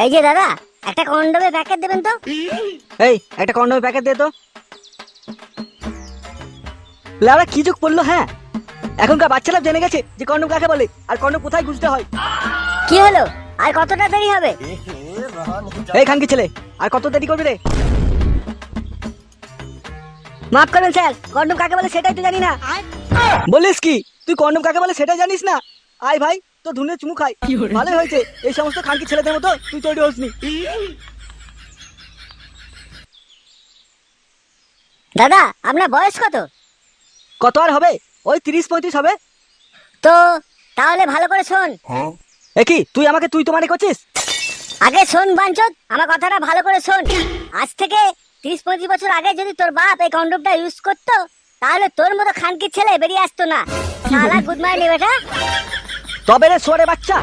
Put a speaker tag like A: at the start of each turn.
A: এই যে দাদা, একটা কন্ডোমের প্যাকেট দেবেন তো।
B: এই একটা কন্ডোমের প্যাকেট দে তো। লাউরা কি যুগ পড়লো! হ্যাঁ, এখনকার বাচ্চারা জেনে গেছে যে কন্ডোম কাকে বলে আর কন্ডোম কোথায় খুঁজতে হয়।
A: কি হলো, আর কতটা দেরি হবে?
B: এই খানকি ছেলে, আর কত দেরি করবি রে?
A: মাফ করবেন স্যার, কন্ডোম কাকে বলে সেটাই তো জানি না।
B: বলিস কি, তুই কন্ডোম কাকে বলে সেটা জানিস না? আয় ভাই, তো ধুনে চুমু খাই। ভালোই হয়েছে এই সমস্ত খানকি ছেলেদের মতো তুই তৈরি হসনি।
A: দাদা, আপনার বয়স কত?
B: কত আর হবে, ওই 30-35 হবে।
A: তো তাহলে ভালো করে শোন।
B: কি তুই আমাকে তুই তো মানে করছিস?
A: আগে শোন বাঞ্চত, আমার কথাটা ভালো করে শোন। আজ থেকে 30-35 বছর আগে যদি তোর বাপ এই কন্ডোমটা ইউজ করতো, তাহলে তোর মতো খানকির ছেলে বেরিয়ে আসতো না। শালা গুড মর্নিং বেটা।
B: তবে রে সোরে বাচ্চা,